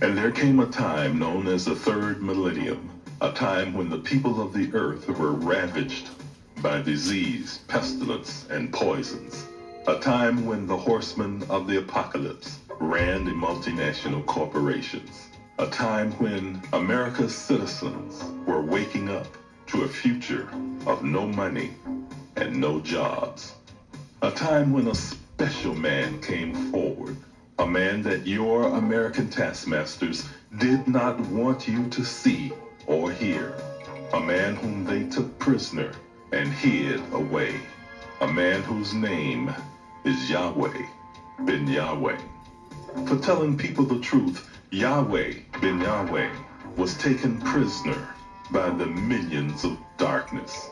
And there came a time known as the third millennium, a time when the people of the earth were ravaged by disease, pestilence, and poisons. A time when the horsemen of the apocalypse ran the multinational corporations. A time when America's citizens were waking up to a future of no money and no jobs. A time when a special man came forward, a man that your American taskmasters did not want you to see or hear, a man whom they took prisoner and hid away, a man whose name is Yahweh ben Yahweh. For telling people the truth, Yahweh ben Yahweh was taken prisoner by the minions of darkness.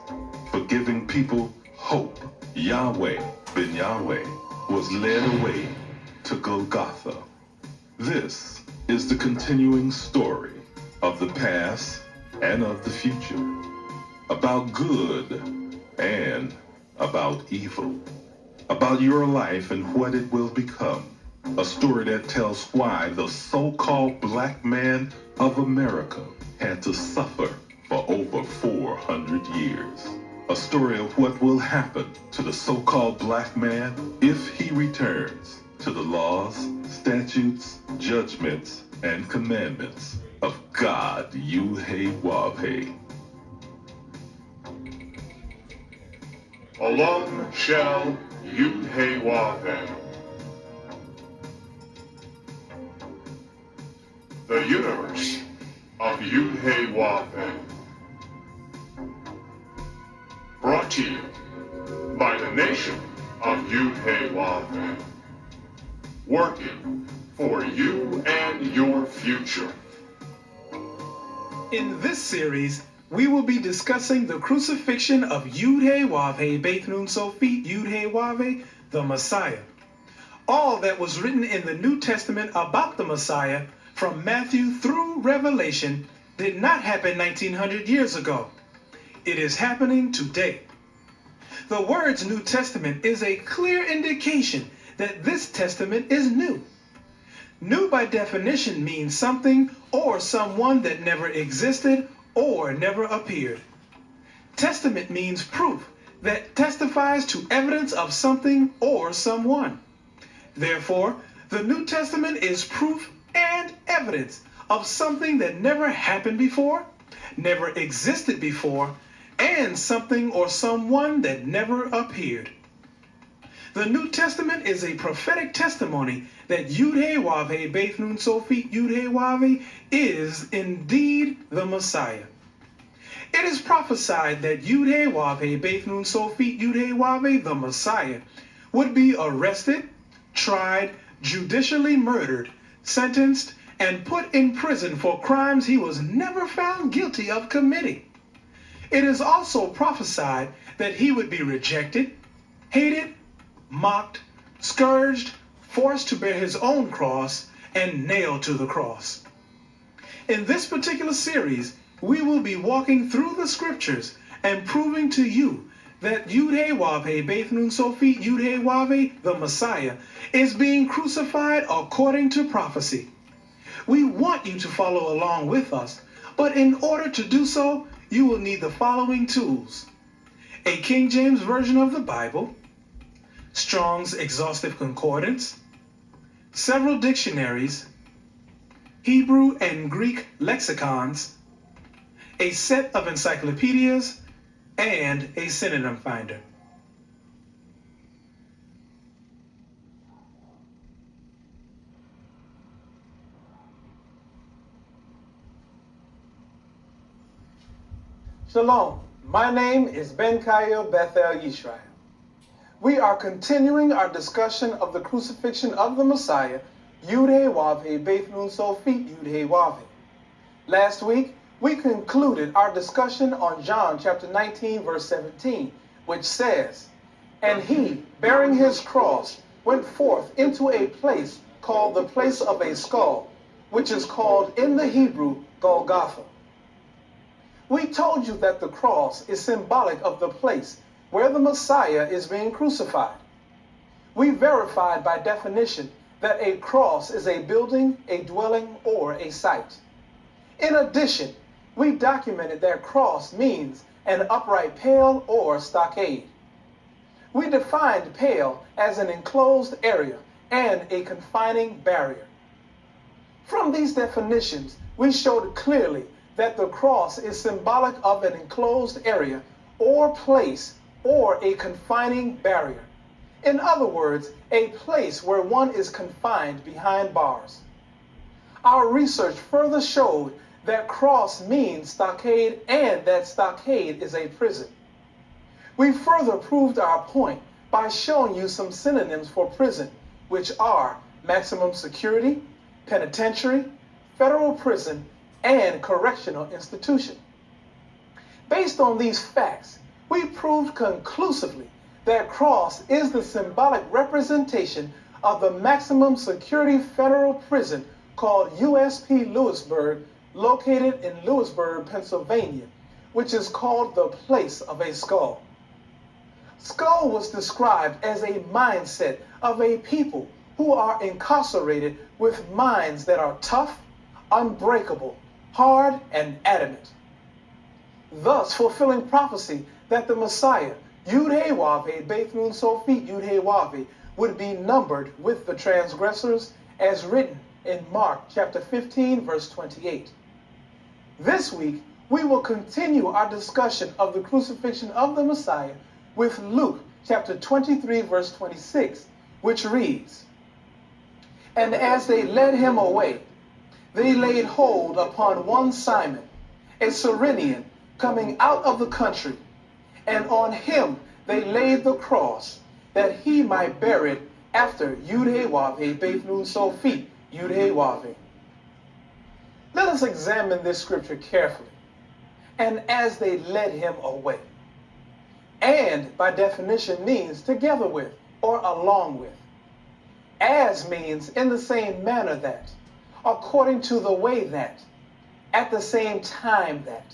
For giving people hope, Yahweh ben Yahweh was led away to Golgotha. This is the continuing story of the past and of the future, about good and about evil, about your life and what it will become. A story that tells why the so-called black man of America had to suffer for over 400 years. A story of what will happen to the so-called black man if he returns to the laws, statutes, judgments, and commandments of God, Yahweh. Alone shall Yahweh. The universe of Yahweh. Brought to you by the nation of Yahweh. Working for you and your future. In this series, we will be discussing the crucifixion of Yahweh Beth Nun Sophit Yahweh, the Messiah. All that was written in the New Testament about the Messiah, from Matthew through Revelation, did not happen 1900 years ago. It is happening today. The words New Testament is a clear indication that this testament is new. New by definition means something or someone that never existed or never appeared. Testament means proof that testifies to evidence of something or someone. Therefore, the New Testament is proof and evidence of something that never happened before, never existed before, and something or someone that never appeared. The New Testament is a prophetic testimony that Yahweh Beth Nun Sophit Yahweh is indeed the Messiah. It is prophesied that Yahweh Beth Nun Sophit Yahweh, the Messiah, would be arrested, tried, judicially murdered, sentenced, and put in prison for crimes he was never found guilty of committing. It is also prophesied that he would be rejected, hated, mocked, scourged, forced to bear his own cross, and nailed to the cross. In this particular series, we will be walking through the scriptures and proving to you that Yahweh Beth Nun Sophit Yahweh, the Messiah, is being crucified according to prophecy. We want you to follow along with us, but in order to do so, you will need the following tools: a King James Version of the Bible, Strong's Exhaustive Concordance, several dictionaries, Hebrew and Greek lexicons, a set of encyclopedias, and a synonym finder. Shalom, my name is Ben Kayo Bethel Yisrael. We are continuing our discussion of the crucifixion of the Messiah, Yahweh Beth Nun Sophit Yahweh. Last week, we concluded our discussion on John chapter 19, verse 17, which says, "And he, bearing his cross, went forth into a place called the place of a skull, which is called in the Hebrew Golgotha." We told you that the cross is symbolic of the place where the Messiah is being crucified. We verified by definition that a cross is a building, a dwelling, or a site. In addition, we documented that cross means an upright pale or stockade. We defined pale as an enclosed area and a confining barrier. From these definitions, we showed clearly that the cross is symbolic of an enclosed area or place or a confining barrier. In other words, a place where one is confined behind bars. Our research further showed that cross means stockade and that stockade is a prison. We further proved our point by showing you some synonyms for prison, which are maximum security, penitentiary, federal prison, and correctional institution. Based on these facts, we proved conclusively that cross is the symbolic representation of the maximum security federal prison called USP Lewisburg, located in Lewisburg, Pennsylvania, which is called the place of a skull. Skull was described as a mindset of a people who are incarcerated with minds that are tough, unbreakable, hard, and adamant, thus fulfilling prophecy that the Messiah, Yud-Heh-Wav-Heh, Beth Nun Sophit Yud-Heh-Wav-Heh, would be numbered with the transgressors as written in Mark chapter 15, verse 28. This week, we will continue our discussion of the crucifixion of the Messiah with Luke chapter 23, verse 26, which reads, "And as they led him away, they laid hold upon one Simon, a Cyrenian, coming out of the country, and on him they laid the cross, that he might bear it after Yud-Heh-Wav-Heh, Beth Nun Sophit Yud-Heh-Wav-Heh." Let us examine this scripture carefully. And as they led him away. And by definition means together with or along with. As means in the same manner that, according to the way that, at the same time that.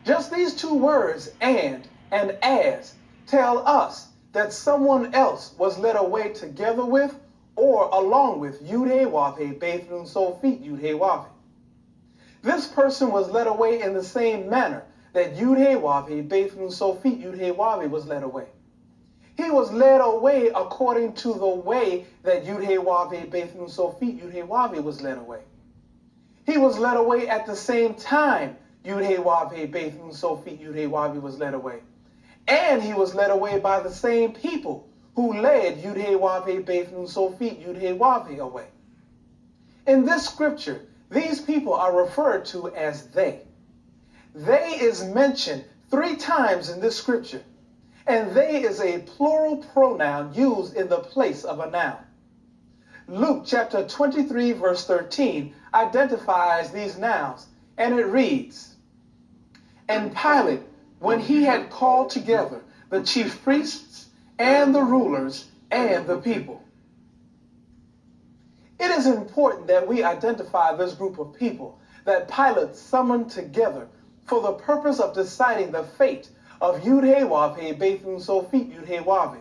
Just these two words, and as, tell us that someone else was led away together with or along with Yud-Heh-Wav-Heh, Beth Nun Sophit Yud-Heh-Wav-Heh. This person was led away in the same manner that Yud-Heh-Wav-Heh, Beth Nun Sophit Yud-Heh-Wav-Heh was led away. He was led away according to the way that Yud-Heh-Wav-Heh, Beth Nun Sophit Yud-Heh-Wav-Heh was led away. He was led away at the same time Yud-Heh-Wav-Heh, Beth Nun Sophit Yud-Heh-Wav-Heh was led away. And he was led away by the same people who led Yud-Heh-Wav-Heh, Beth Nun Sophit Yud-Heh-Wav-Heh away. In this scripture, these people are referred to as they. They is mentioned 3 times in this scripture, and they is a plural pronoun used in the place of a noun. Luke chapter 23 verse 13 identifies these nouns, and it reads, "And Pilate, when he had called together the chief priests and the rulers and the people." It is important that we identify this group of people that Pilate summoned together for the purpose of deciding the fate of Yud-Heh-Wav-Heh, Beth Nun Sophit Yud-Heh-Wav-Heh,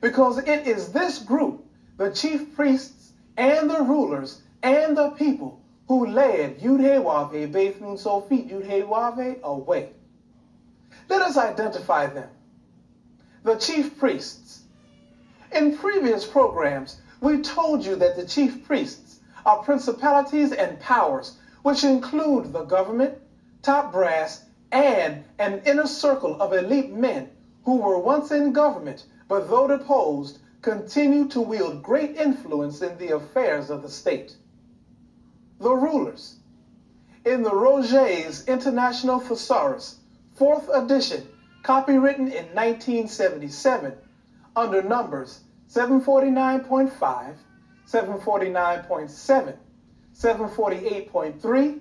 because it is this group, the chief priests and the rulers and the people, who led Yud-Heh-Wav-Heh, Beth Nun Sophit Yud-Heh-Wav-Heh away. Let us identify them. The chief priests. In previous programs, we told you that the chief priests are principalities and powers which include the government, top brass, and an inner circle of elite men who were once in government, but though deposed, continue to wield great influence in the affairs of the state. The rulers. In the Roget's International Thesaurus, 4th edition, copywritten in 1977, under numbers 749.5, 749.7, 748.3,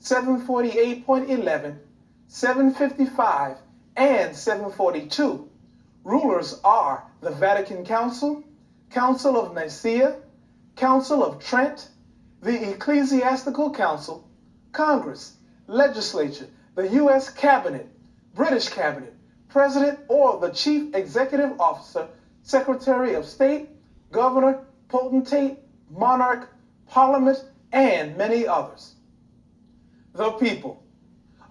748.11, 755, and 742. Rulers are the Vatican Council, Council of Nicaea, Council of Trent, the Ecclesiastical Council, Congress, Legislature, the U.S. Cabinet, British Cabinet, President or the Chief Executive Officer, Secretary of State, Governor, Potentate, monarch, parliament, and many others. The people.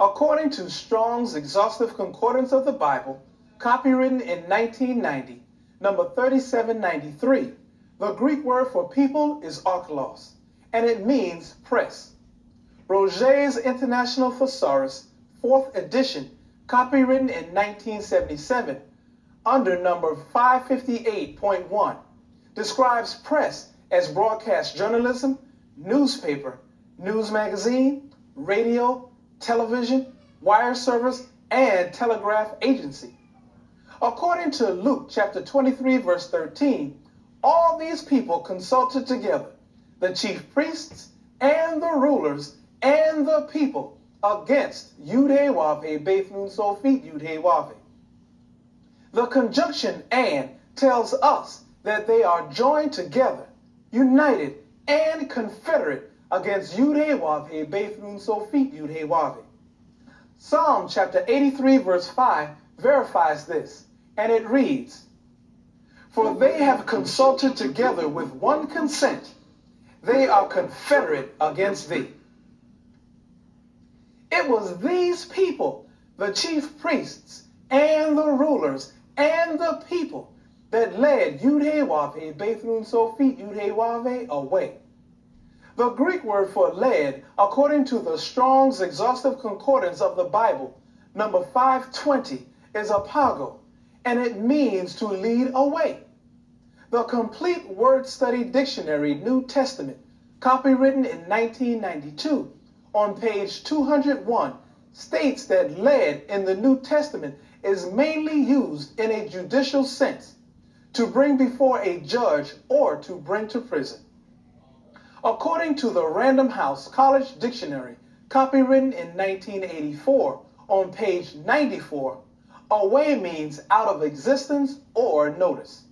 According to Strong's Exhaustive Concordance of the Bible, copywritten in 1990, number 3793, the Greek word for people is archelos, and it means press. Roget's International Thesaurus, 4th edition, copywritten in 1977, under number 558.1, describes press as broadcast journalism, newspaper, news magazine, radio, television, wire service, and telegraph agency. According to Luke chapter 23, verse 13, all these people consulted together, the chief priests and the rulers and the people, against Yud-Heh-Wav-Heh, Beth Nun Sofit Yud-Heh-Wav-Heh. The conjunction and tells us that they are joined together, united, and confederate against Yud-Heh-Wav-Heh, Beth Nun Sofit Yud-Heh-Wav-Heh. Psalm chapter 83, verse 5 verifies this, and it reads, "For they have consulted together with one consent. They are confederate against thee." It was these people, the chief priests and the rulers and the people, that led Yud-Heh-Wav-Heh, Beth Nun Sofit Yud-Heh-Wav-Heh away. The Greek word for led, according to the Strong's Exhaustive Concordance of the Bible, number 520, is apago, and it means to lead away. The Complete Word Study Dictionary, New Testament, copywritten in 1992, on page 201, states that led in the New Testament is mainly used in a judicial sense, to bring before a judge or to bring to prison. According to the Random House College Dictionary, copywritten in 1984, on page 94, away means out of existence or notice.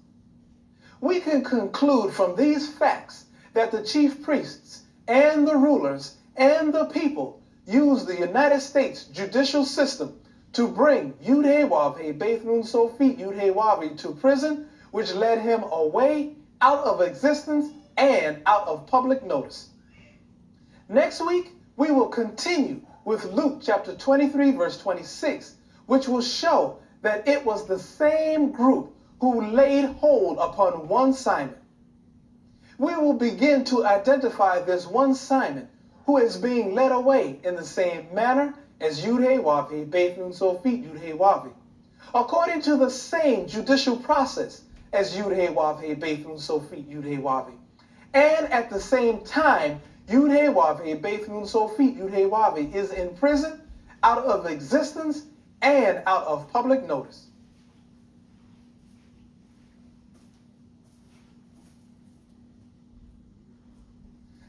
We can conclude from these facts that the chief priests and the rulers and the people used the United States judicial system to bring Yud-Heh-Wav-Heh, Beth Nun Sofit Yud-Heh-Wav-Heh to prison, which led him away, out of existence, and out of public notice. Next week, we will continue with Luke chapter 23, verse 26, which will show that it was the same group who laid hold upon one Simon. We will begin to identify this one Simon who is being led away in the same manner as Yud-Heh-Wav-Heh, Beth Nun Sofit Yud-Heh-Wav-Heh, according to the same judicial process as Yud-Heh-Wav-Heh, Beth Nun Sofit Yud-Heh-Wav-Heh. And at the same time, Yud-Heh-Wav-Heh, Beth Nun Sofit Yud-Heh-Wav-Heh is in prison, out of existence, and out of public notice.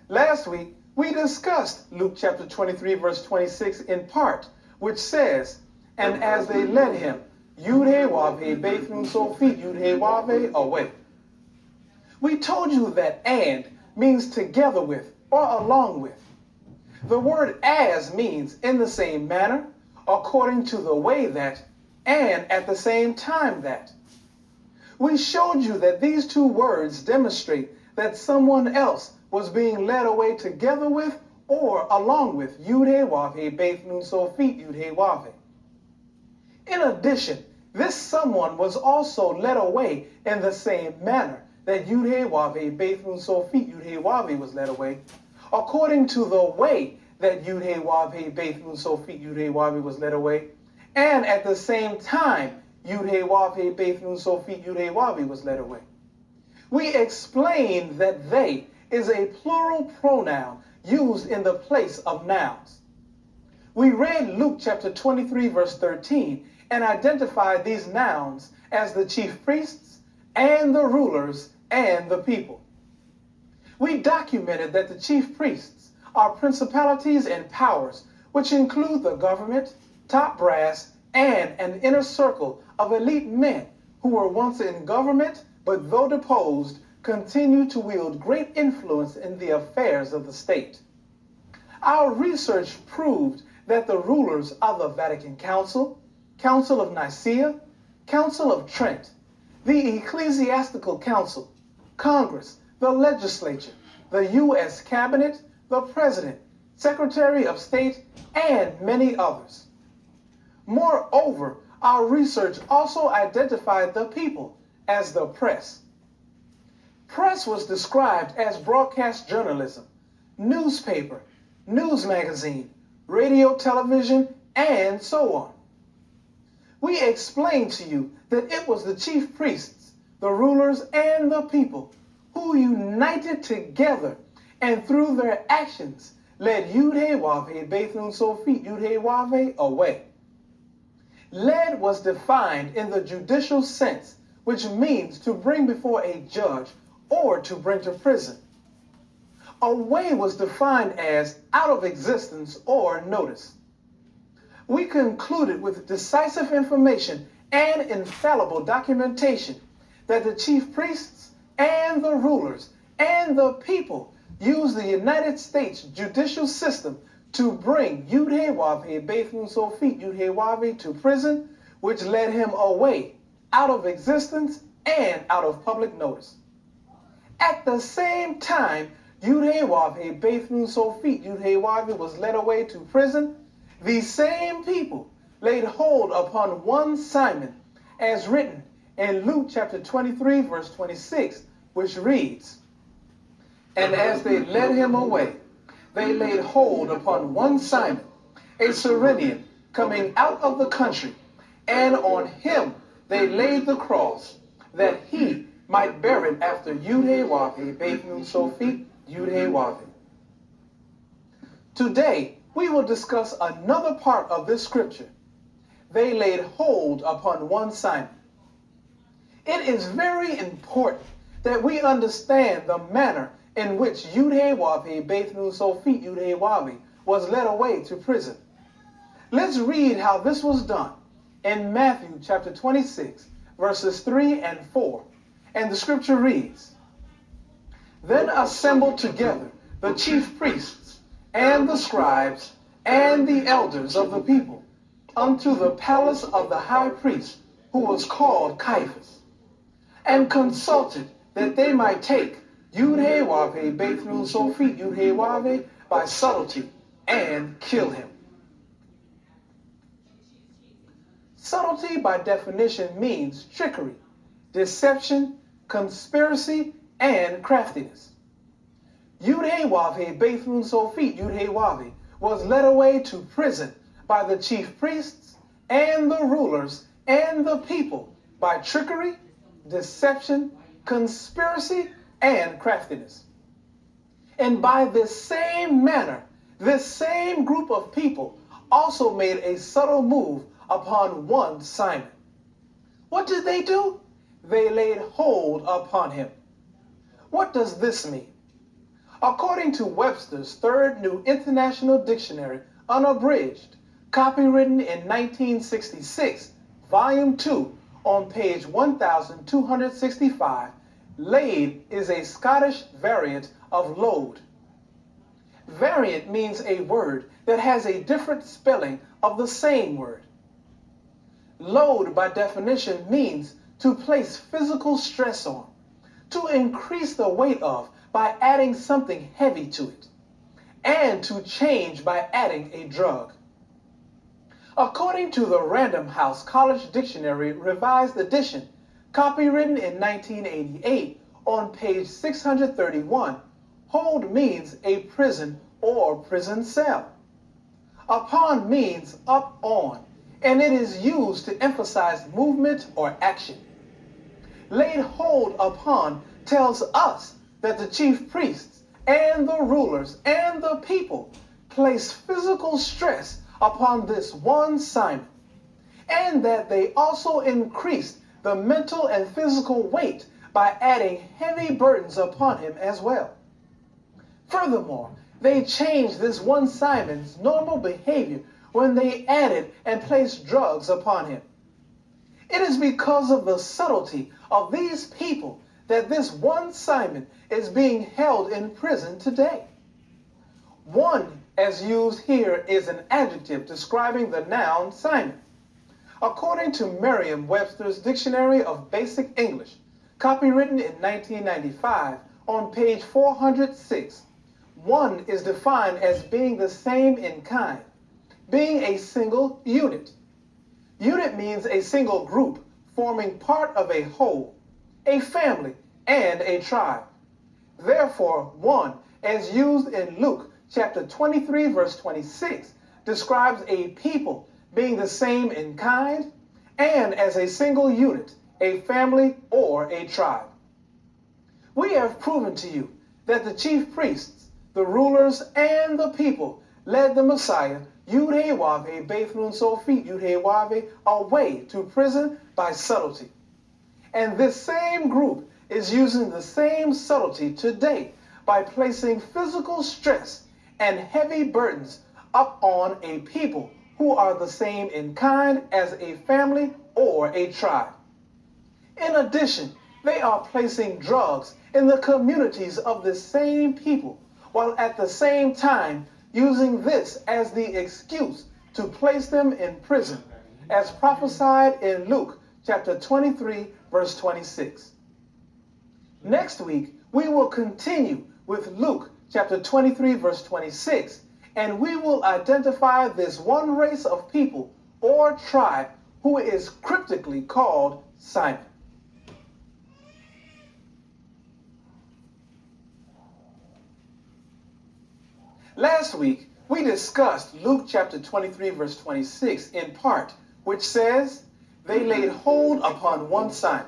Last week, we discussed Luke chapter 23, verse 26 in part, which says, "And as they led him, Yud-Heh-Wav-Heh, Beth Nun Sofit Yud-Heh-Wav-Heh away." We told you that "and" means together with or along with. The word "as" means in the same manner, according to the way that, and at the same time that. We showed you that these two words demonstrate that someone else was being led away together with or along with Yud-Heh-Wav-Heh, Beth Nun Sofit Yud-Heh-Wav-Heh. In addition, this someone was also led away in the same manner that Yud-Heh-Wav-Heh, Beth Nun Sofit Yud-Heh-Wav-Heh was led away, according to the way that Yud-Heh-Wav-Heh, Beth Nun Sofit Yud-Heh-Wav-Heh was led away, and at the same time Yud-Heh-Wav-Heh, Beth Nun Sofit Yud-Heh-Wav-Heh was led away. We explained that "they" is a plural pronoun used in the place of nouns. We read Luke chapter 23, verse 13, and identified these nouns as the chief priests and the rulers and the people. We documented that the chief priests are principalities and powers, which include the government, top brass, and an inner circle of elite men who were once in government, but though deposed, continue to wield great influence in the affairs of the state. Our research proved that the rulers are the Vatican Council, Council of Nicaea, Council of Trent, the Ecclesiastical Council, Congress, the legislature, the U.S. Cabinet, the President, Secretary of State, and many others. Moreover, our research also identified the people as the press. Press was described as broadcast journalism, newspaper, news magazine, radio, television, and so on. We explained to you that it was the chief priests, the rulers, and the people who united together and through their actions led Yud-Heh-Wav-Heh Beth Nun Sofit Yud-Heh-Wav-Heh away. Led was defined in the judicial sense, which means to bring before a judge or to bring to prison. Away was defined as out of existence or notice. We concluded with decisive information and infallible documentation that the chief priests and the rulers and the people used the United States judicial system to bring Yud-Heh-Wav-Heh Beth Nun Sofit Yud-Heh-Wav-Heh to prison, which led him away, out of existence and out of public notice. At the same time, Yud-Heh-Wav-Heh Beth Nun Sofit Yud-Heh-Wav-Heh was led away to prison, these same people laid hold upon one Simon, as written in Luke chapter 23, verse 26, which reads, "And as they led him away, they laid hold upon one Simon, a Cyrenian, coming out of the country, and on him they laid the cross, that he might bear it after Yud-Heh-Wav-Heh Beth Nun Sofit Yud-Heh-Wav-Heh." Today, we will discuss another part of this scripture. They laid hold upon one Simon. It is very important that we understand the manner in which Yud-Heh-Wav-Heh Beth Nun Sofit Yud-Heh-Wav-Heh was led away to prison. Let's read how this was done in Matthew chapter 26, verses 3 and 4. And the scripture reads, "Then assembled together the chief priests and the scribes and the elders of the people unto the palace of the high priest, who was called Caiaphas, and consulted that they might take Yud-Heh-Wav-Heh Beth Nun Sofit Yud-Heh-Wav-Heh by subtlety and kill him." Subtlety by definition means trickery, deception, conspiracy, and craftiness. Yud-Heh-Wav-Heh Beth Nun Sofit Yud-Heh-Wav-Heh was led away to prison by the chief priests and the rulers and the people by trickery, deception, conspiracy, and craftiness. And by this same manner, this same group of people also made a subtle move upon one Simon. What did they do? They laid hold upon him. What does this mean? According to Webster's Third New International Dictionary, unabridged, copywritten in 1966, Volume 2, on page 1265, laid is a Scottish variant of load. Variant means a word that has a different spelling of the same word. Load, by definition, means to place physical stress on, to increase the weight of by adding something heavy to it, and to change by adding a drug. According to the Random House College Dictionary Revised Edition, copywritten in 1988, on page 631, hold means a prison or prison cell. Upon means up on, and it is used to emphasize movement or action. Laid hold upon tells us that the chief priests and the rulers and the people placed physical stress upon this one Simon, and that they also increased the mental and physical weight by adding heavy burdens upon him as well. Furthermore, they changed this one Simon's normal behavior when they added and placed drugs upon him. It is because of the subtlety of these people that this one Simon is being held in prison today. One, as used here, is an adjective describing the noun Simon. According to Merriam-Webster's Dictionary of Basic English, copywritten in 1995, on page 406, one is defined as being the same in kind, being a single unit. Unit means a single group forming part of a whole, a family, and a tribe. Therefore, one, as used in Luke chapter 23, verse 26, describes a people being the same in kind and as a single unit, a family or a tribe. We have proven to you that the chief priests, the rulers, and the people led the Messiah, Yud-Heh-Wav-Heh, Beth Nun Sophit, Yud-Heh-Wav-Heh, away to prison by subtlety. And this same group is using the same subtlety today by placing physical stress and heavy burdens up on a people who are the same in kind as a family or a tribe. In addition, they are placing drugs in the communities of the same people, while at the same time using this as the excuse to place them in prison, as prophesied in Luke chapter 23, verse 26. Next week, we will continue with Luke chapter 23, verse 26, and we will identify this one race of people or tribe who is cryptically called Simon. Last week, we discussed Luke chapter 23, verse 26 in part, which says, they laid hold upon one Simon.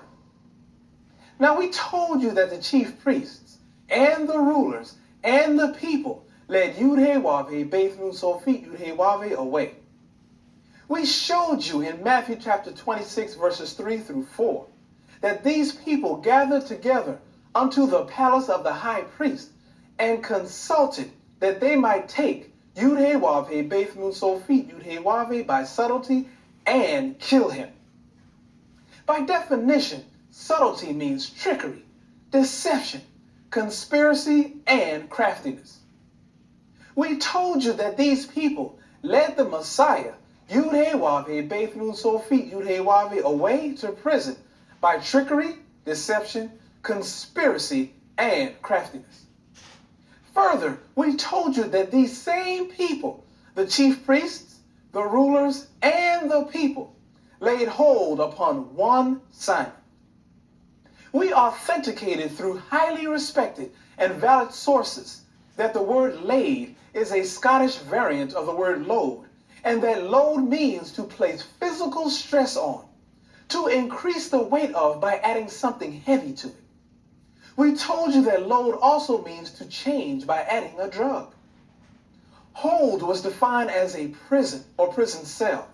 Now, we told you that the chief priests and the rulers and the people led Yud-Heh-Wav-Heh, Beth Nun Sophit, Yud-Heh-Wav-Heh away. We showed you in Matthew chapter 26, verses 3 through 4, that these people gathered together unto the palace of the high priest and consulted that they might take Yud-Heh-Wav-Heh, Beth Nun Sophit, Yud-Heh-Wav-Heh by subtlety and kill him. By definition, subtlety means trickery, deception, conspiracy, and craftiness. We told you that these people led the Messiah, Yud-Heh-Wav-Heh, Beth Nun Sophit, Yud-Heh-Wav-Heh, away to prison by trickery, deception, conspiracy, and craftiness. Further, we told you that these same people, the chief priests, the rulers, and the people, laid hold upon one Simon. We authenticated through highly respected and valid sources that the word laid is a Scottish variant of the word load, and that load means to place physical stress on, to increase the weight of by adding something heavy to it. We told you that load also means to change by adding a drug. Hold was defined as a prison or prison cell.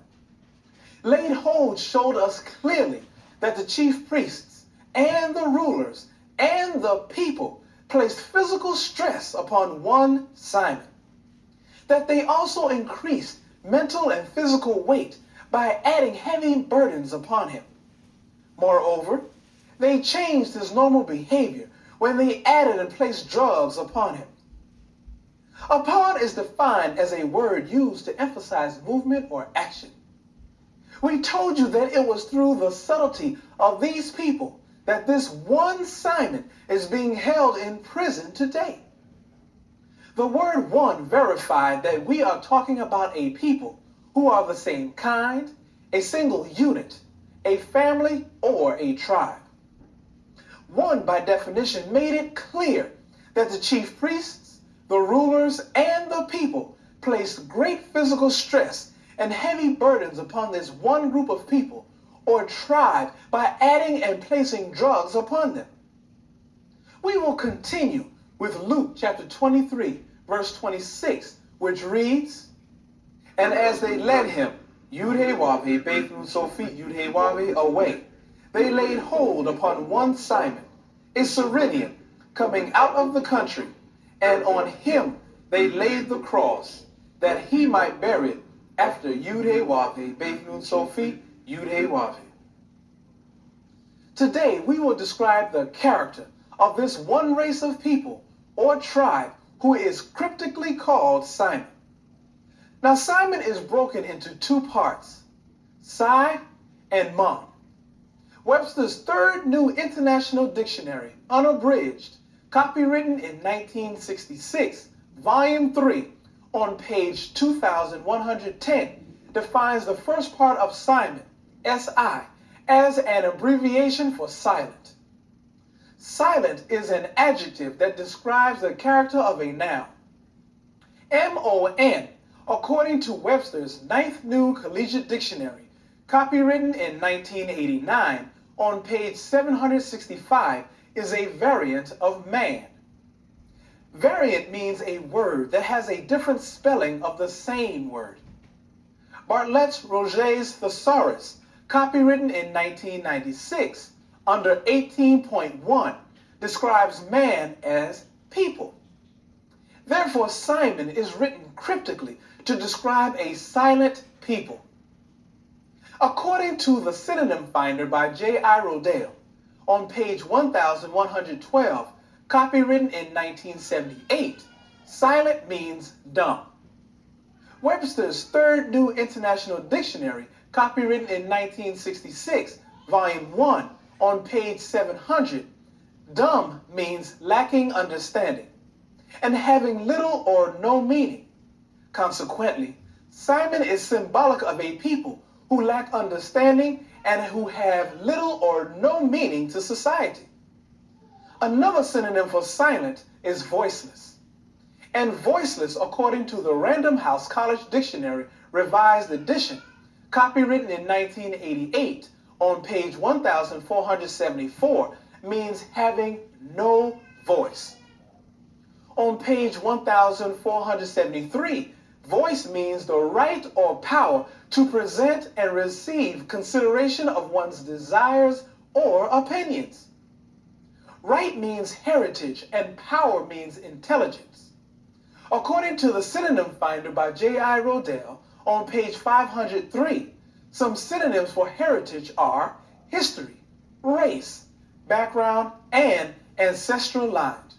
Laid hold showed us clearly that the chief priests and the rulers and the people placed physical stress upon one Simon. That they also increased mental and physical weight by adding heavy burdens upon him. Moreover, they changed his normal behavior when they added and placed drugs upon him. Upon is defined as a word used to emphasize movement or action. We told you that it was through the subtlety of these people that this one Simon is being held in prison today. The word one verified that we are talking about a people who are the same kind, a single unit, a family, or a tribe. One, by definition, made it clear that the chief priests, the rulers, and the people placed great physical stress and heavy burdens upon this one group of people or tribe by adding and placing drugs upon them. We will continue with Luke chapter 23, verse 26, which reads, and as they led him, Yud-Heh-Wav-Heh, Beth Nun Sophit, Yud-Heh-Wav-Heh, away, they laid hold upon one Simon, a Cyrenian, coming out of the country, and on him they laid the cross, that he might bear it after Yud-Heh-Wav-Heh, Beth Nun Sophit, Yud-Heh-Wav-Heh. Today we will describe the character of this one race of people or tribe who is cryptically called Simon. Now, Simon is broken into two parts, Si and Mon. Webster's third New International Dictionary, unabridged, copywritten in 1966, Volume 3, on page 2110, defines the first part of Simon, S-I, as an abbreviation for silent. Silent is an adjective that describes the character of a noun. M-O-N, according to Webster's Ninth New Collegiate Dictionary, copywritten in 1989, on page 765, is a variant of man. Variant means a word that has a different spelling of the same word. Bartlett's Roget's Thesaurus, copywritten in 1996, under 18.1, describes man as people. Therefore, Simon is written cryptically to describe a silent people. According to the Synonym Finder by J.I. Rodale, on page 1112, copywritten in 1978, silent means dumb. Webster's Third New International Dictionary, copywritten in 1966, volume 1, on page 700, dumb means lacking understanding and having little or no meaning. Consequently, Simon is symbolic of a people who lack understanding and who have little or no meaning to society. Another synonym for silent is voiceless. And voiceless, according to the Random House College Dictionary Revised Edition, copywritten in 1988, on page 1474, means having no voice. On page 1473, voice means the right or power to present and receive consideration of one's desires or opinions. Right means heritage and power means intelligence. According to the Synonym Finder by J.I. Rodale, on page 503, some synonyms for heritage are history, race, background, and ancestral lines.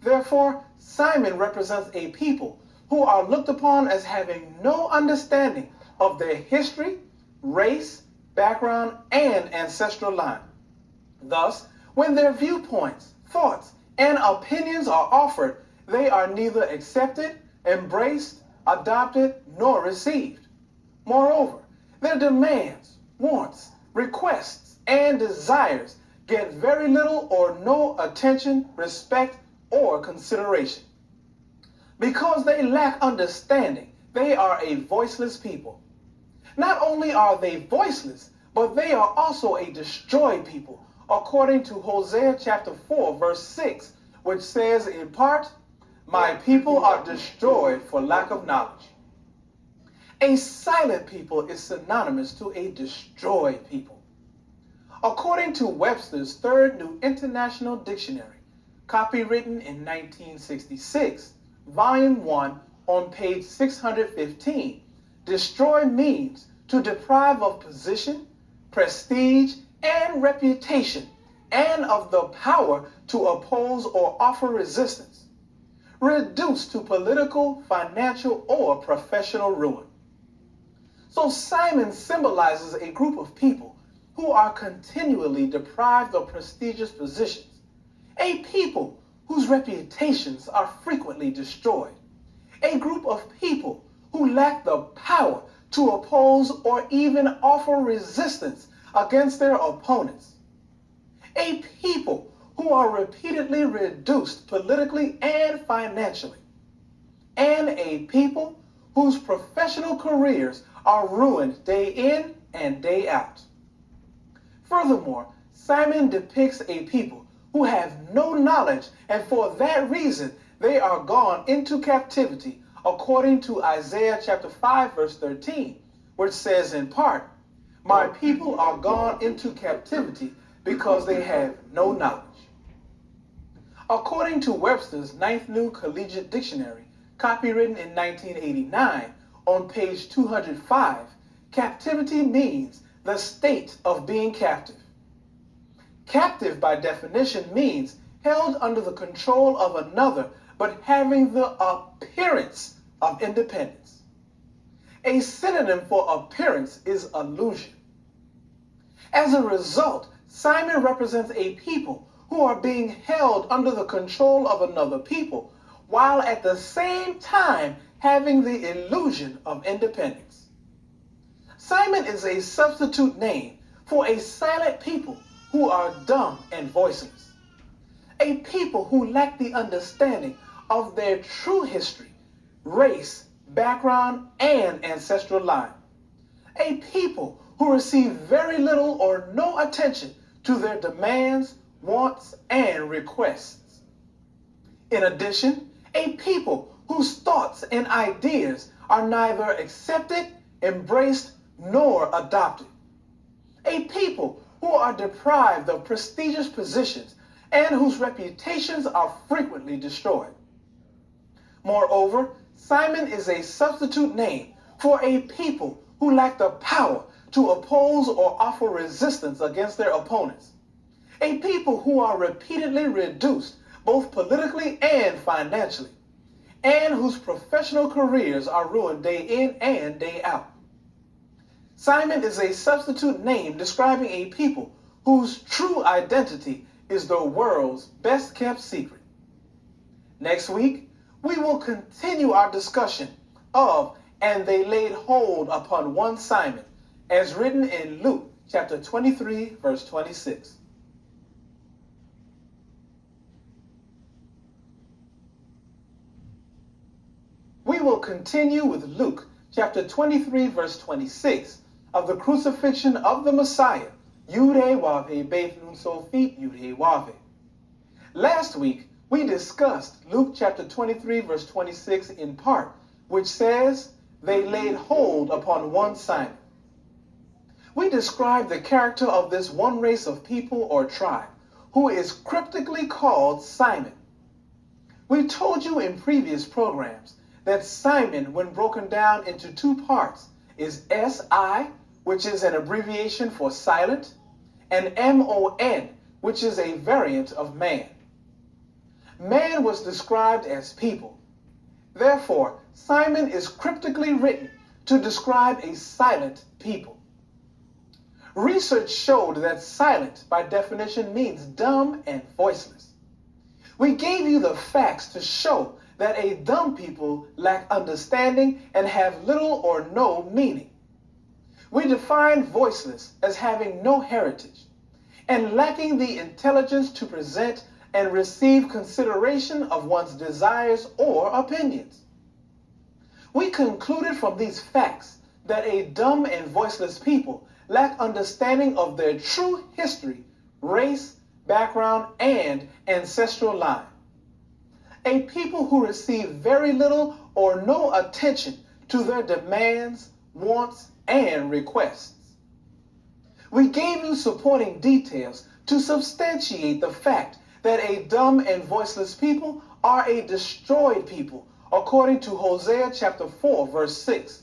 Therefore, Simon represents a people who are looked upon as having no understanding of their history, race, background, and ancestral line. Thus, when their viewpoints, thoughts, and opinions are offered, they are neither accepted, embraced, adopted, nor received. Moreover, their demands, wants, requests, and desires get very little or no attention, respect, or consideration. Because they lack understanding, they are a voiceless people. Not only are they voiceless, but they are also a destroyed people, according to Hosea chapter 4, verse 6, which says in part, "My people are destroyed for lack of knowledge." A silent people is synonymous to a destroyed people. According to Webster's Third New International Dictionary, copywritten in 1966, volume 1, on page 615, destroy means to deprive of position, prestige, and reputation, and of the power to oppose or offer resistance, reduced to political, financial, or professional ruin. So Simon symbolizes a group of people who are continually deprived of prestigious positions, a people whose reputations are frequently destroyed, a group of people who lack the power to oppose or even offer resistance against their opponents, a people who are repeatedly reduced politically and financially, and a people whose professional careers are ruined day in and day out. Furthermore, Simon depicts a people who have no knowledge, and for that reason they are gone into captivity, according to Isaiah chapter 5, verse 13, which says in part, "My people are gone into captivity because they have no knowledge." According to Webster's Ninth New Collegiate Dictionary, copywritten in 1989, on page 205, captivity means the state of being captive. Captive, by definition, means held under the control of another, but having the appearance of independence. A synonym for appearance is illusion. As a result, Simon represents a people who are being held under the control of another people, while at the same time having the illusion of independence. Simon is a substitute name for a silent people who are dumb and voiceless, a people who lack the understanding of their true history, race, background, and ancestral line, a people who receive very little or no attention to their demands, wants, and requests. In addition, a people whose thoughts and ideas are neither accepted, embraced, nor adopted. A people who are deprived of prestigious positions and whose reputations are frequently destroyed. Moreover, Simon is a substitute name for a people who lack the power to oppose or offer resistance against their opponents. A people who are repeatedly reduced both politically and financially, and whose professional careers are ruined day in and day out. Simon is a substitute name describing a people whose true identity is the world's best kept secret. Next week, we will continue our discussion of "And they laid hold upon one Simon," as written in Luke chapter 23, verse 26. We will continue with Luke chapter 23, verse 26 of the crucifixion of the Messiah, Yahweh Beth Nun Sophit Yahweh. Last week, we discussed Luke chapter 23, verse 26 in part, which says, "They laid hold upon one Simon." We described the character of this one race of people or tribe, who is cryptically called Simon. We told you in previous programs that Simon, when broken down into two parts, is S-I, which is an abbreviation for silent, and M-O-N, which is a variant of man. Man was described as people. Therefore, Simon is cryptically written to describe a silent people. Research showed that silent, by definition, means dumb and voiceless. We gave you the facts to show that a dumb people lack understanding and have little or no meaning. We defined voiceless as having no heritage and lacking the intelligence to present and receive consideration of one's desires or opinions. We concluded from these facts that a dumb and voiceless people lack understanding of their true history, race, background, and ancestral line. A people who receive very little or no attention to their demands, wants, and requests. We gave you supporting details to substantiate the fact that a dumb and voiceless people are a destroyed people, according to Hosea chapter 4, verse 6.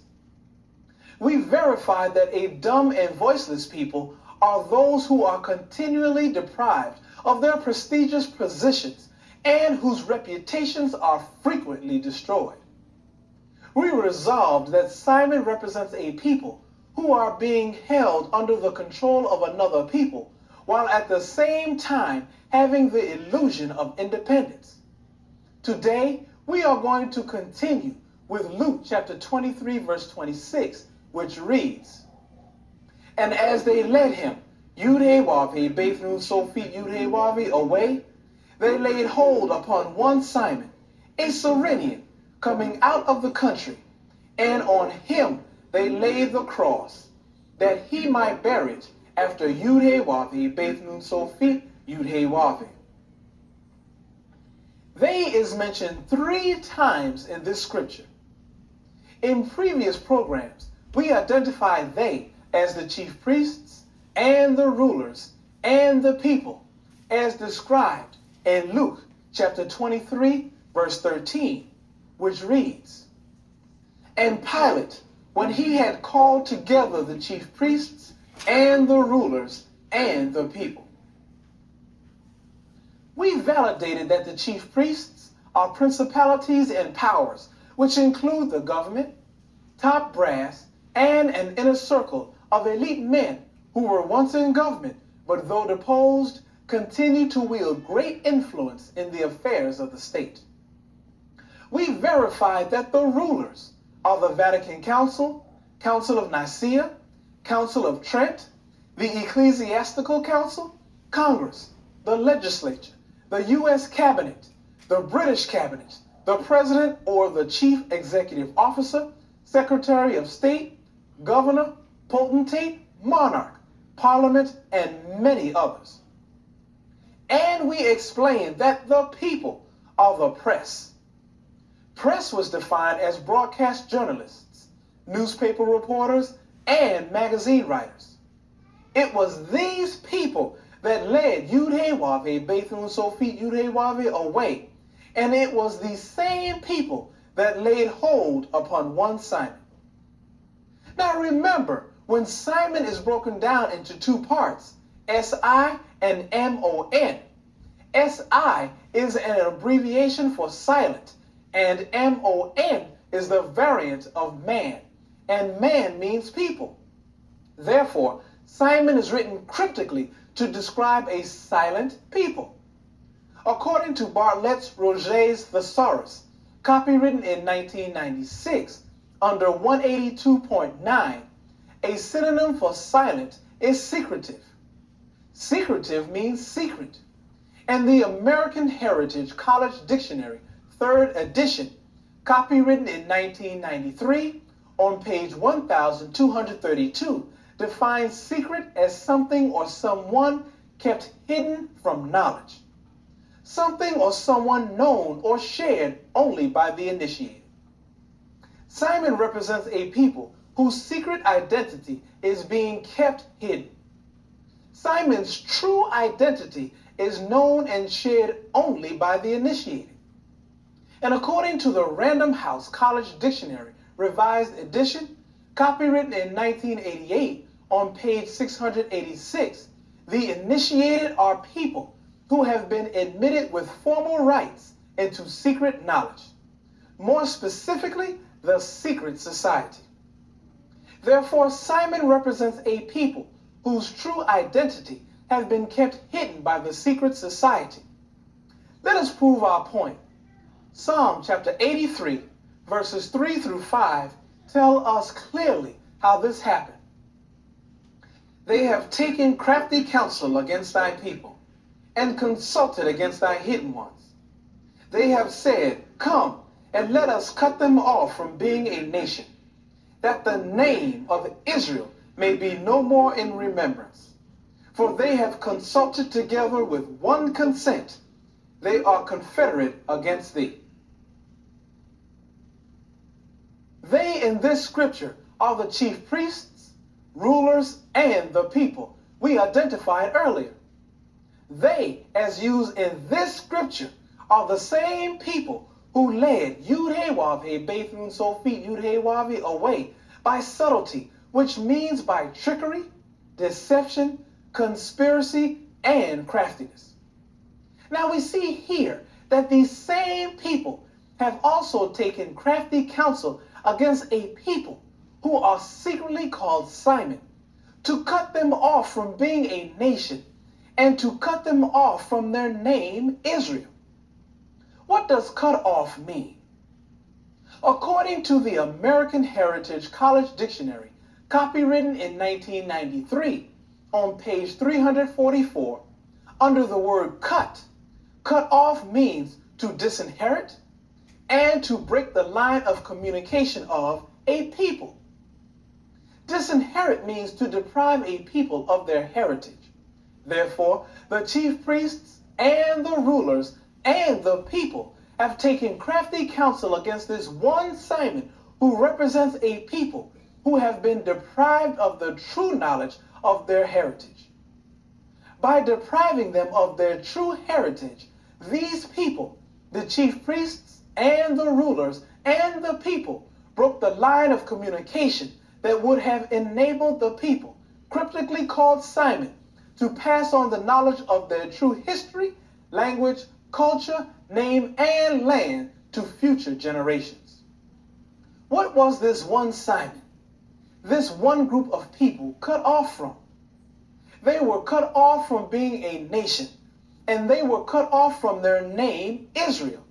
We verified that a dumb and voiceless people are those who are continually deprived of their prestigious positions and whose reputations are frequently destroyed. We resolved that Simon represents a people who are being held under the control of another people, while at the same time having the illusion of independence. Today, we are going to continue with Luke chapter 23, verse 26, which reads, "And as they led him, Yahweh Beth Nun Sophit Yahweh away, they laid hold upon one Simon, a Cyrenian, coming out of the country, and on him they laid the cross, that he might bear it after Yahweh Beth Nun Sophit Yahweh." They is mentioned 3 times in this scripture. In previous programs, we identified they as the chief priests and the rulers and the people, as described in Luke chapter 23, verse 13, which reads, "And Pilate, when he had called together the chief priests and the rulers and the people." We validated that the chief priests are principalities and powers, which include the government, top brass, and an inner circle of elite men who were once in government, but though deposed, continue to wield great influence in the affairs of the state. We verified that the rulers are the Vatican Council, Council of Nicaea, Council of Trent, the Ecclesiastical Council, Congress, the legislature, the U.S. Cabinet, the British Cabinet, the President or the Chief Executive Officer, Secretary of State, Governor, Potentate, Monarch, Parliament, and many others. And we explained that the people are the press. Press was defined as broadcast journalists, newspaper reporters, and magazine writers. It was these people that led Yud-Heh-Wav-Heh, Beth-Nun Sophit Yud-Heh-Wav-Heh away, and it was the same people that laid hold upon one Simon. Now remember, when Simon is broken down into two parts, S-I and M-O-N, S-I is an abbreviation for silent, and M-O-N is the variant of man, and man means people. Therefore, Simon is written cryptically to describe a silent people. According to Bartlett's Roget's Thesaurus, copywritten in 1996, under 182.9, a synonym for silent is secretive. Secretive means secret. And the American Heritage College Dictionary, 3rd edition, copywritten in 1993, on page 1232, defines secret as something or someone kept hidden from knowledge. Something or someone known or shared only by the initiated. Simon represents a people whose secret identity is being kept hidden. Simon's true identity is known and shared only by the initiated. And according to the Random House College Dictionary, Revised Edition, copywritten in 1988 on page 686, the initiated are people who have been admitted with formal rights into secret knowledge. More specifically, the secret society. Therefore, Simon represents a people whose true identity has been kept hidden by the secret society. Let us prove our point. Psalm chapter 83, verses 3 through 5 tell us clearly how this happened. They have taken crafty counsel against thy people, and consulted against thy hidden ones. They have said, Come, and let us cut them off from being a nation, that the name of Israel may be no more in remembrance. For they have consulted together with one consent. They are confederate against thee. They in this scripture are the chief priests, rulers, and the people we identified earlier. They, as used in this scripture, are the same people who led Yud-Heh-Wav-Heh, Beth-Nun Sophit Yud-Heh-Wav-Heh away by subtlety, which means by trickery, deception, conspiracy, and craftiness. Now we see here that these same people have also taken crafty counsel against a people who are secretly called Simon, to cut them off from being a nation and to cut them off from their name Israel. What does cut off mean? According to the American Heritage College Dictionary, copywritten in 1993, on page 344, under the word cut, cut off means to disinherit and to break the line of communication of a people. Disinherit means to deprive a people of their heritage. Therefore, the chief priests and the rulers and the people have taken crafty counsel against this one Simon, who represents a people who have been deprived of the true knowledge of their heritage. By depriving them of their true heritage, these people, the chief priests and the rulers and the people, broke the line of communication that would have enabled the people, cryptically called Simon, to pass on the knowledge of their true history, language, culture, name, and land to future generations. What was this one Simon, this one group of people cut off from? They were cut off from being a nation, and they were cut off from their name, Israel.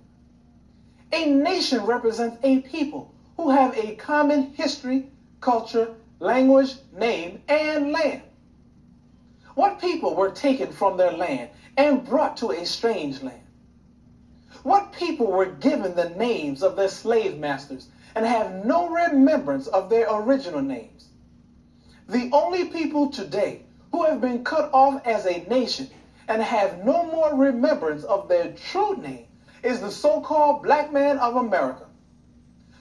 A nation represents a people who have a common history, culture, language, name, and land. What people were taken from their land and brought to a strange land? What people were given the names of their slave masters and have no remembrance of their original names? The only people today who have been cut off as a nation and have no more remembrance of their true name is the so-called black man of America.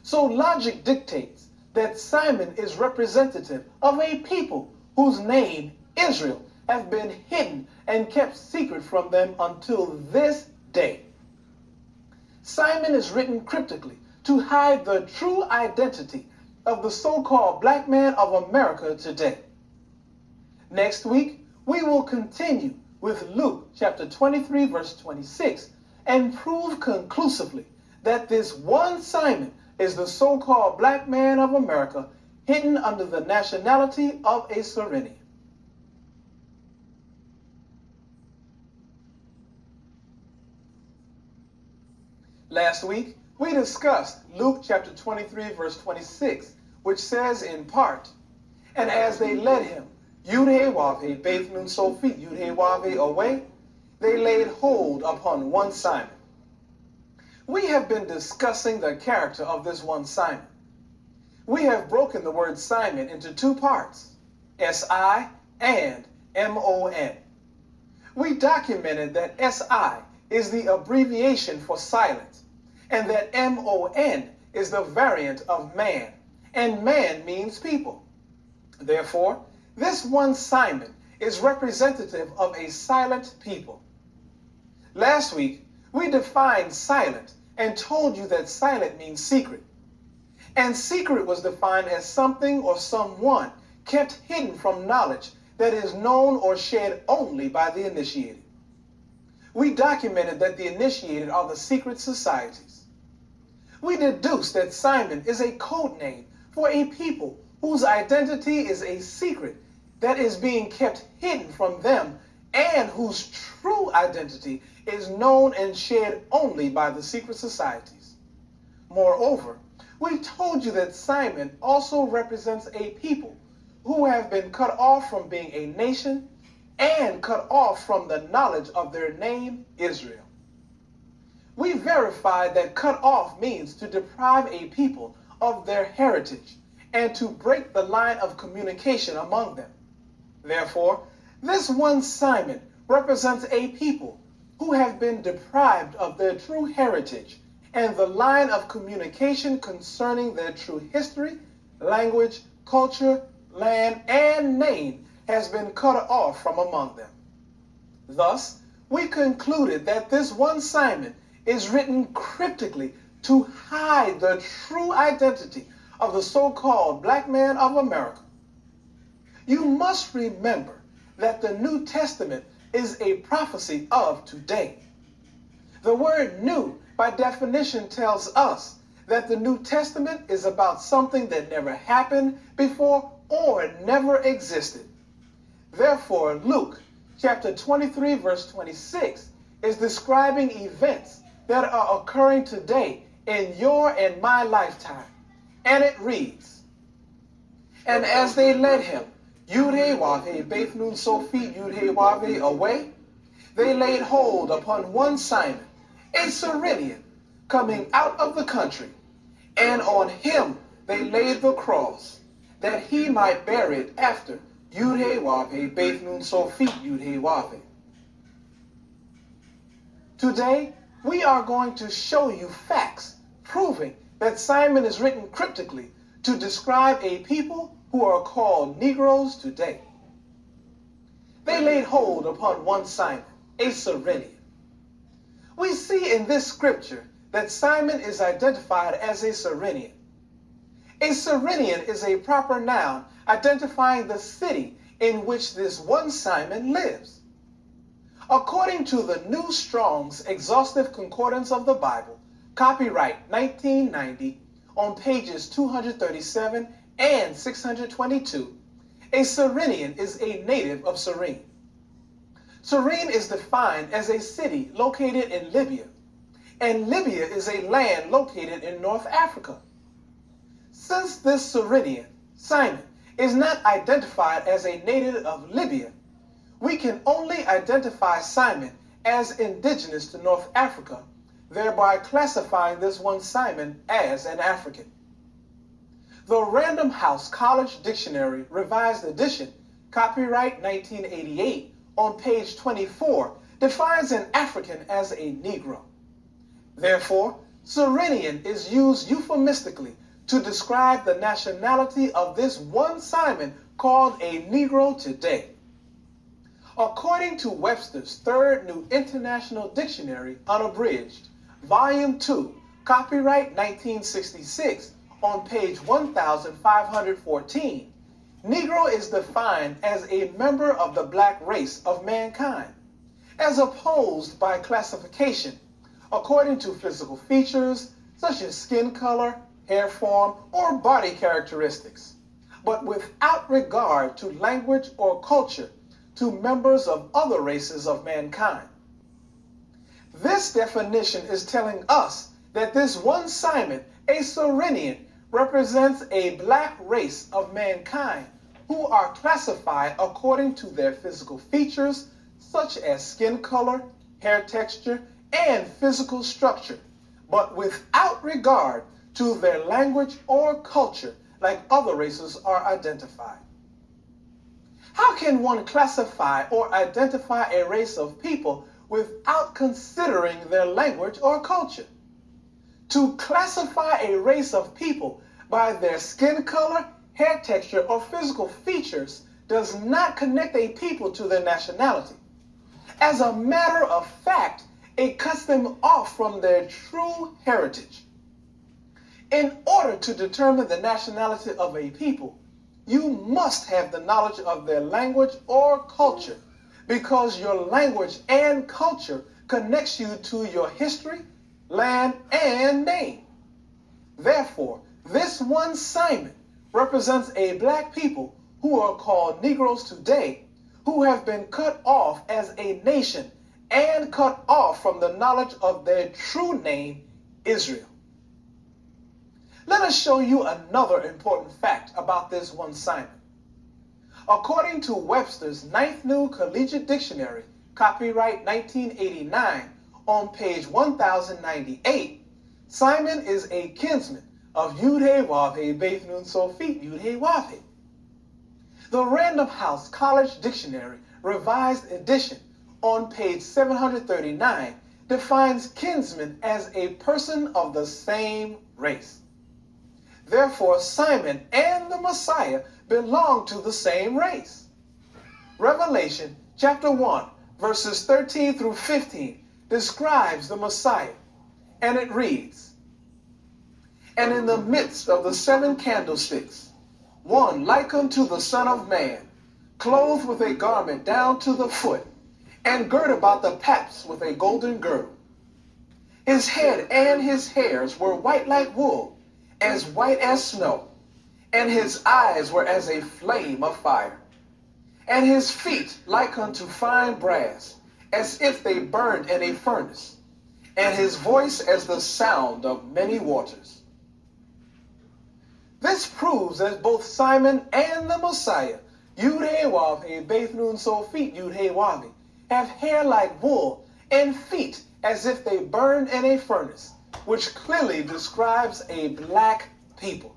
So logic dictates that Simon is representative of a people whose name, Israel, have been hidden and kept secret from them until this day. Simon is written cryptically to hide the true identity of the so-called black man of America today. Next week, we will continue with Luke chapter 23, verse 26, and prove conclusively that this one Simon is the so-called black man of America hidden under the nationality of a Cyrenian. Last week, we discussed Luke chapter 23, verse 26, which says in part, "And as they led him, Yud-Heh-Wav-Heh, Beth Nun Sophit, Yud-Heh-Wav-Heh, away, they laid hold upon one Simon." We have been discussing the character of this one Simon. We have broken the word Simon into two parts, S-I and M-O-N. We documented that S-I is the abbreviation for silent, and that M-O-N is the variant of man, and man means people. Therefore, this one Simon is representative of a silent people. Last week, we defined silent and told you that silent means secret. And secret was defined as something or someone kept hidden from knowledge that is known or shared only by the initiated. We documented that the initiated are the secret societies. We deduced that Simon is a code name for a people whose identity is a secret that is being kept hidden from them and whose true identity is known and shared only by the secret societies. Moreover, we told you that Simon also represents a people who have been cut off from being a nation and cut off from the knowledge of their name, Israel. We verified that cut off means to deprive a people of their heritage and to break the line of communication among them. Therefore, this one Simon represents a people who have been deprived of their true heritage and the line of communication concerning their true history, language, culture, land, and name has been cut off from among them. Thus, we concluded that this one Simon is written cryptically to hide the true identity of the so-called black man of America. You must remember that the New Testament is a prophecy of today. The word new, by definition, tells us that the New Testament is about something that never happened before or never existed. Therefore, Luke chapter 23, verse 26 is describing events that are occurring today in your and my lifetime. And it reads, "And as they led him, Yud-Heh-Wav-Heh, Beth Nun Sophit, Yud-Heh-Wav-Heh, away, they laid hold upon one Simon, a Cyrenian, coming out of the country, and on him they laid the cross, that he might bear it after Yud-Heh-Wav-Heh, Beth Nun Sophit, Yud-Heh-Wav-Heh." Today, we are going to show you facts proving that Simon is written cryptically to describe a people who are called Negroes today. They laid hold upon one Simon, a Cyrenian. We see in this scripture that Simon is identified as a Cyrenian. A Cyrenian is a proper noun identifying the city in which this one Simon lives. According to the New Strong's Exhaustive Concordance of the Bible, copyright 1990, on pages 237 and 622, A Cyrenian is a native of Cyrene. Cyrene is defined as a city located in Libya, and Libya is a land located in North Africa. Since this Cyrenian, Simon, is not identified as a native of Libya, we can only identify Simon as indigenous to North Africa, thereby classifying this one Simon as an African. The Random House College Dictionary Revised Edition, copyright 1988, on page 24, defines an African as a Negro. Therefore, Cyrenian is used euphemistically to describe the nationality of this one Simon called a Negro today. According to Webster's Third New International Dictionary, Unabridged, Volume 2, copyright 1966, on page 1514, Negro is defined as a member of the black race of mankind, as opposed by classification according to physical features such as skin color, hair form, or body characteristics, but without regard to language or culture to members of other races of mankind. This definition is telling us that this one Simon, a Cyrenian, represents a black race of mankind who are classified according to their physical features such as skin color, hair texture, and physical structure, but without regard to their language or culture like other races are identified. How can one classify or identify a race of people without considering their language or culture? To classify a race of people by their skin color, hair texture, or physical features does not connect a people to their nationality. As a matter of fact, it cuts them off from their true heritage. In order to determine the nationality of a people, you must have the knowledge of their language or culture, because your language and culture connects you to your history, land, and name. Therefore, this one Simon represents a black people who are called Negroes today, who have been cut off as a nation and cut off from the knowledge of their true name, Israel. Let us show you another important fact about this one Simon. According to Webster's Ninth New Collegiate Dictionary, copyright 1989, on page 1098, Simon is a kinsman of Yud-Heh-Wav-Heh, Beth Nun Sophit, Yud-Heh-Wav-Heh. The Random House College Dictionary, Revised Edition, on page 739, defines kinsman as a person of the same race. Therefore, Simon and the Messiah belong to the same race. Revelation chapter 1, verses 13 through 15 describes the Messiah, and it reads, "And in the midst of the 7 candlesticks, one like unto the Son of Man, clothed with a garment down to the foot, and girt about the paps with a golden girdle. His head and his hairs were white like wool, as white as snow, and his eyes were as a flame of fire, and his feet like unto fine brass, as if they burned in a furnace, and his voice as the sound of many waters." This proves that both Simon and the Messiah, Yud-Heh-Wav-Heh, Beth Nun Sophit, Yud-Heh-Wav-Heh, have hair like wool and feet as if they burned in a furnace, which clearly describes a black people.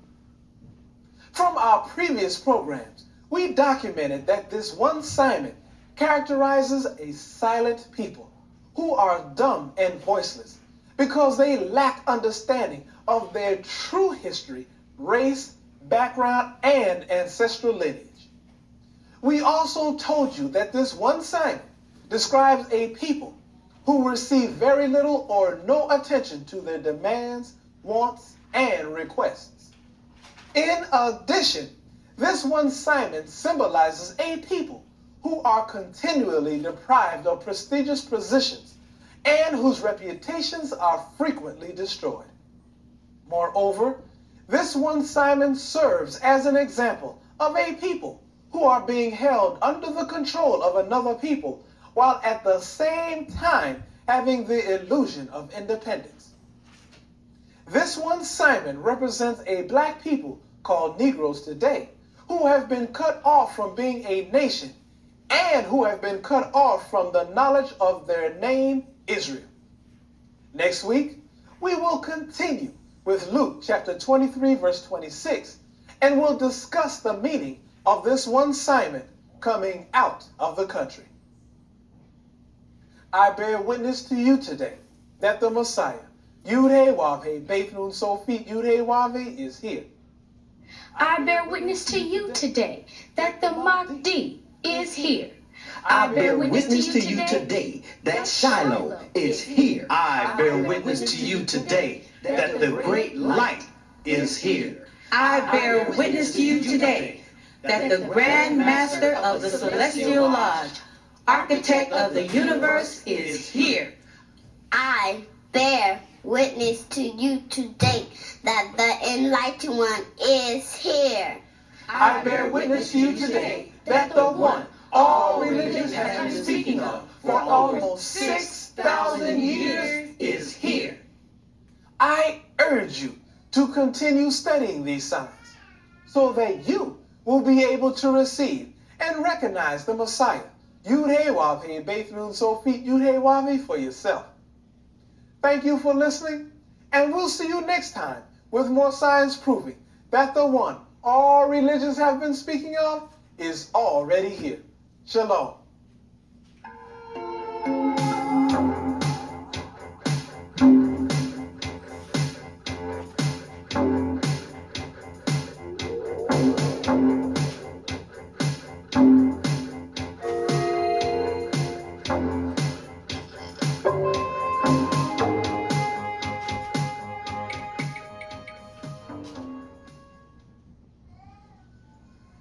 From our previous programs, we documented that this one Simon characterizes a silent people who are dumb and voiceless because they lack understanding of their true history, race, background, and ancestral lineage. We also told you that this one Simon describes a people who receive very little or no attention to their demands, wants, and requests. In addition, this one Simon symbolizes a people who are continually deprived of prestigious positions and whose reputations are frequently destroyed. Moreover, this one Simon serves as an example of a people who are being held under the control of another people while at the same time having the illusion of independence. This one Simon represents a black people called Negroes today who have been cut off from being a nation and who have been cut off from the knowledge of their name, Israel. Next week, we will continue with Luke chapter 23, verse 26, and we'll discuss the meaning of this one Simon coming out of the country. I bear witness to you today that the Messiah, Yud-Heh-Wav-Heh, Beth Nun Sofit, Yud-Heh-Wav-Heh, is here. I bear witness to you today that the Mahdi is here. I bear witness to you today that Shiloh is here. I bear witness to you today that the great light is here. I bear witness to you today that the Grand Master of the Celestial Lodge, Architect of the Universe, is here. I bear witness to you today that the Enlightened One is here. I bear witness to you today that the one all religions have been speaking of for almost 6,000 years is here. I urge you to continue studying these signs so that you will be able to receive and recognize the Messiah, Yud-Heh-Wav-Heh, Beth Nun Sofit, Yud-Heh-Wav-Heh, for yourself. Thank you for listening, and we'll see you next time with more signs proving that the one all religions have been speaking of is already here. Shalom.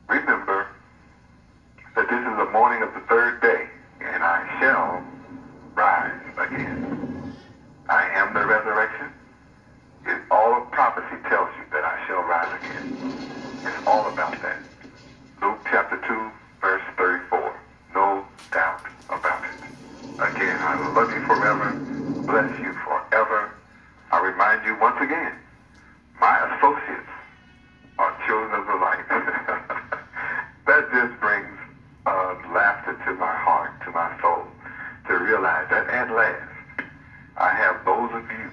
Remember that this is the morning of the third day, and I shall rise again. I am the resurrection. All of prophecy tells you that I shall rise again. It's all about that. Luke chapter 2, verse 34. No doubt about it. Again, I love you forever. Bless you forever. I remind you once again, my associates are children of the light. That just brings laughter to my heart, to my soul, to realize that at last I have those of you